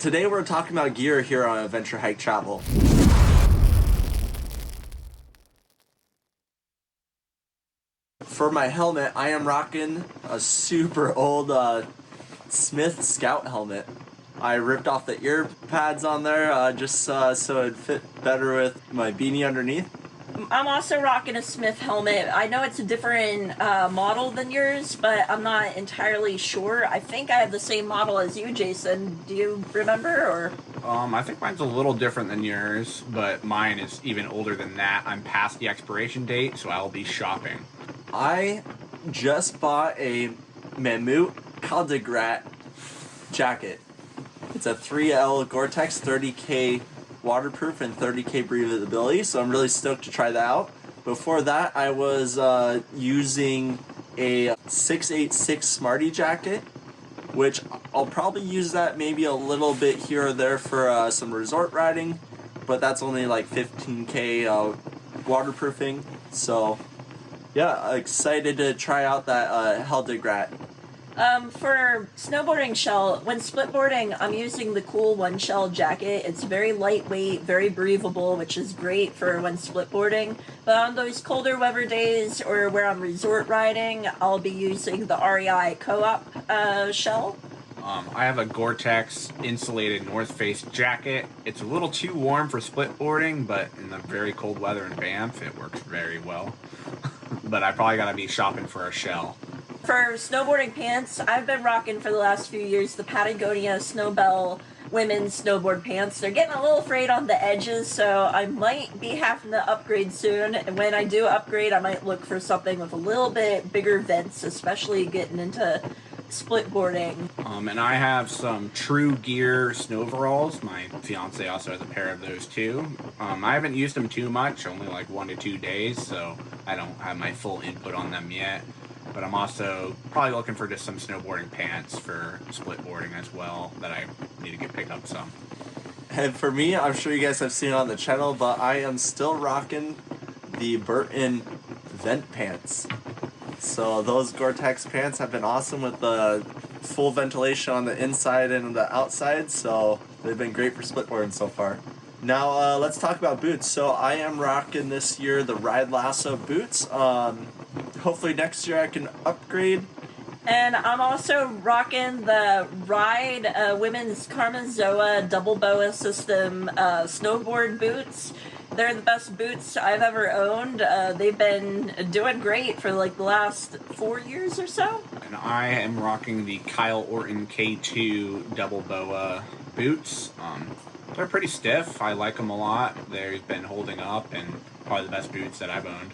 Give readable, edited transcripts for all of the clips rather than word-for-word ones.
Today we're talking about gear here on Adventure Hike Travel. For my helmet, I am rocking a super old Smith Scout helmet. I ripped off the ear pads on there just so it'd fit better with my beanie underneath. I'm also rocking a Smith helmet. I know it's a different model than yours, but I'm not entirely sure. I think I have the same model as you, Jason. Do you remember, or? I think mine's a little different than yours, but mine is even older than that. I'm past the expiration date, so I'll be shopping. I just bought a Mammut Caldigrat jacket. It's a 3L Gore-Tex 30K waterproof and 30K breathability, so I'm really stoked to try that out. Before that, I was using a 686 Smarty jacket, which I'll probably use that maybe a little bit here or there for some resort riding, but that's only like 15K waterproofing, so yeah, excited to try out that Heldigrat. For snowboarding shell, when splitboarding, I'm using the Cool One Shell jacket. It's very lightweight, very breathable, which is great for when splitboarding. But on those colder weather days or where I'm resort riding, I'll be using the REI Co-op shell. I have a Gore-Tex insulated North Face jacket. It's a little too warm for splitboarding, but in the very cold weather in Banff, it works very well. But I probably gotta be shopping for a shell. For snowboarding pants, I've been rocking for the last few years the Patagonia Snowbell women's snowboard pants. They're getting a little frayed on the edges, so I might be having to upgrade soon. And when I do upgrade, I might look for something with a little bit bigger vents, especially getting into splitboarding. And I have some True Gear snowveralls. My fiance also has a pair of those too. I haven't used them too much, only like 1 to 2 days, so I don't have my full input on them yet. But I'm also probably looking for just some snowboarding pants for splitboarding as well that I need to get pick up some. And for me, I'm sure you guys have seen it on the channel, but I am still rocking the Burton vent pants. So those Gore-Tex pants have been awesome with the full ventilation on the inside and the outside, so they've been great for splitboarding so far. Now let's talk about boots. So I am rocking this year the Ride Lasso boots. Hopefully next year I can upgrade. And I'm also rocking the Ride Women's Karmazoa Double Boa System snowboard boots. They're the best boots I've ever owned. They've been doing great for like the last 4 years or so. And I am rocking the Kyle Orton K2 Double Boa boots. They're pretty stiff. I like them a lot. They've been holding up and probably the best boots that I've owned.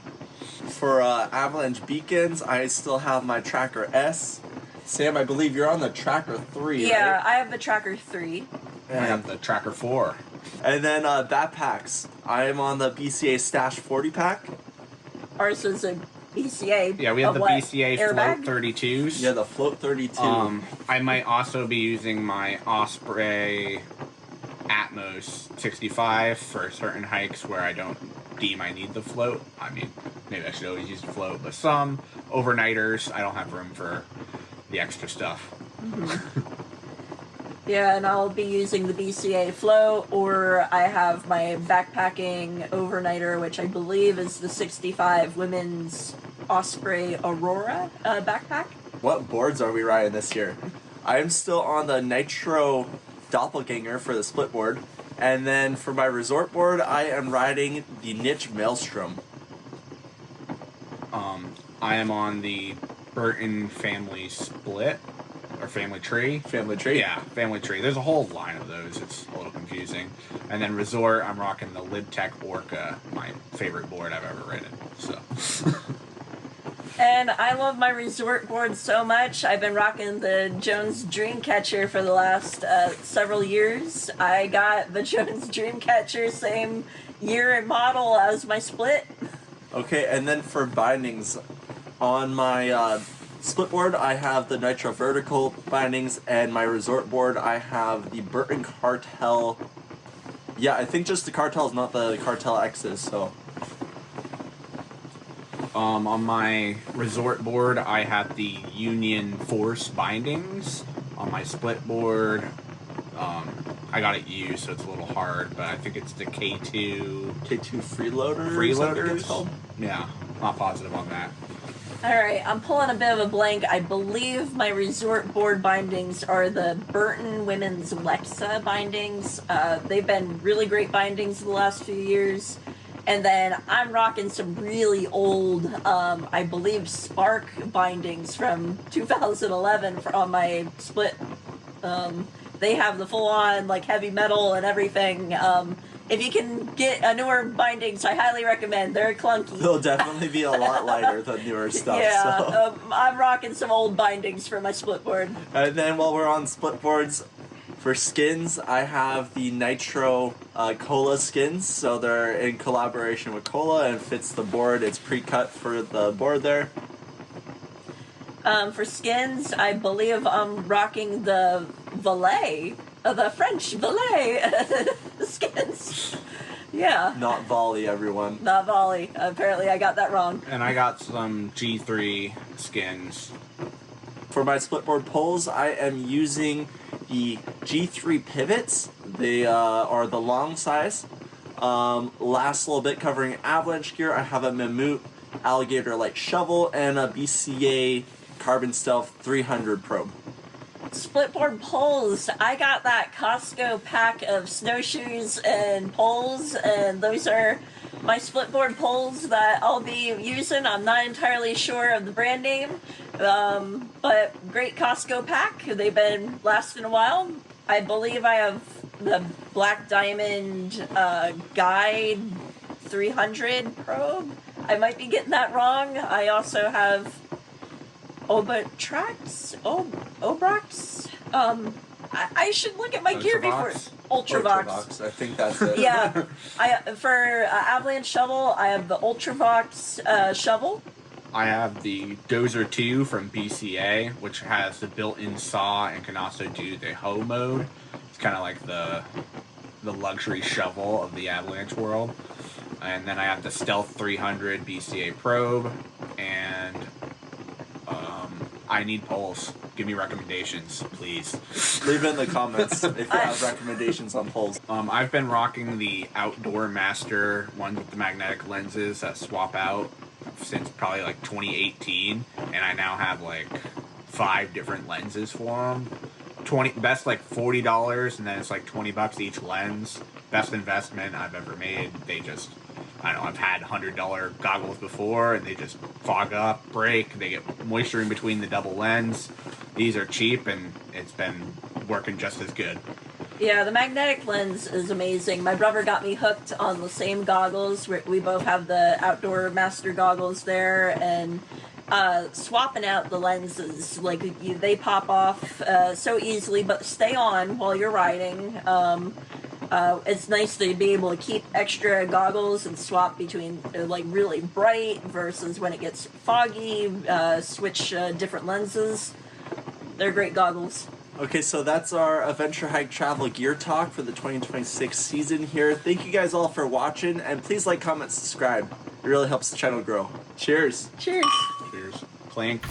For Avalanche Beacons, I still have my Tracker S. Sam, I believe you're on the Tracker 3, Yeah, right? I have the Tracker 3. I have the Tracker 4. And then backpacks. I am on the BCA Stash 40 pack. Ours is a BCA. Yeah, we have the what? BCA Airbag? Float 32s. Yeah, the Float 32. I might also be using my Osprey Atmos 65 for certain hikes where I don't deem I need the float. I mean, maybe I should always use the float, but some overnighters, I don't have room for the extra stuff. Mm-hmm. Yeah, and I'll be using the BCA float, or I have my backpacking overnighter, which I believe is the 65 Women's Osprey Aurora backpack. What boards are we riding this year? I am still on the Nitro Doppelganger for the Splitboard. And then for my resort board, I am riding the niche Maelstrom. I am on the Burton Family Split, or Family Tree. Family Tree? Yeah, Family Tree. There's a whole line of those. It's a little confusing. And then resort, I'm rocking the Lib Tech Orca, my favorite board I've ever ridden. So. And I love my resort board so much. I've been rocking the Jones Dreamcatcher for the last several years. I got the Jones Dreamcatcher same year and model as my Split. Okay, and then for bindings, on my Splitboard, I have the Nitro Vertical bindings, and my resort board, I have the Burton Cartel. Yeah, I think just the Cartels, not the Cartel X's, so. On my resort board, I have the Union Force bindings. On my split board, I got it used, so it's a little hard, but I think it's the K2 K2 Freeloaders. Freeloaders. I think it's called. Yeah, not positive on that. Alright, I'm pulling a bit of a blank. I believe my resort board bindings are the Burton Women's Lexa bindings. They've been really great bindings the last few years. And then I'm rocking some really old, I believe, Spark bindings from 2011 on my split. They have the full-on, like, heavy metal and everything. If you can get a newer bindings, I highly recommend. They're clunky. They'll definitely be a lot lighter than newer stuff. Yeah, So. I'm rocking some old bindings for my split board. And then while we're on split boards, for skins, I have the Nitro Cola skins. So they're in collaboration with Cola and fits the board. It's pre-cut for the board there. For skins, I believe I'm rocking the Voile, the French Voile skins. Yeah. Not volley, everyone. Not volley. Apparently I got that wrong. And I got some G3 skins. For my splitboard poles, I am using the G3 pivots. They are the long size. Last little bit covering Avalanche Gear. I have a Mammut alligator light shovel and a BCA Carbon Stealth 300 probe. Splitboard poles. I got that Costco pack of snowshoes and poles, and those are my splitboard poles that I'll be using. I'm not entirely sure of the brand name, but great Costco pack. They've been lasting a while. I believe I have the Black Diamond Guide 300 probe. I might be getting that wrong. I also have Obrax. I should look at my gear before. Ultravox. I think that's it. Yeah. For Avalanche shovel, I have the Ultravox shovel. I have the Dozer 2 from BCA, which has the built-in saw and can also do the hoe mode. It's kind of like the luxury shovel of the Avalanche world. And then I have the Stealth 300 BCA probe, and I need poles. Give me recommendations, please. Leave it in the comments if you have recommendations on poles. I've been rocking the Outdoor Master ones with the magnetic lenses that swap out since probably like 2018, and I now have like 5 different lenses for them. Best like $40, and then it's like $20 each lens. Best investment I've ever made. They just, I don't know, I've had $100 goggles before, and they just fog up, break, they get moisture in between the double lens. These are cheap, and it's been working just as good. Yeah, the magnetic lens is amazing. My brother got me hooked on the same goggles. We both have the Outdoor Master goggles there, and swapping out the lenses, like, they pop off so easily, but stay on while you're riding. It's nice to be able to keep extra goggles and swap between like really bright versus when it gets foggy, switch different lenses. They're great goggles. Okay, so that's our Adventure Hike Travel Gear Talk for the 2026 season here. Thank you guys all for watching, and please like, comment, subscribe. It really helps the channel grow. Cheers. Cheers. Cheers. Clink.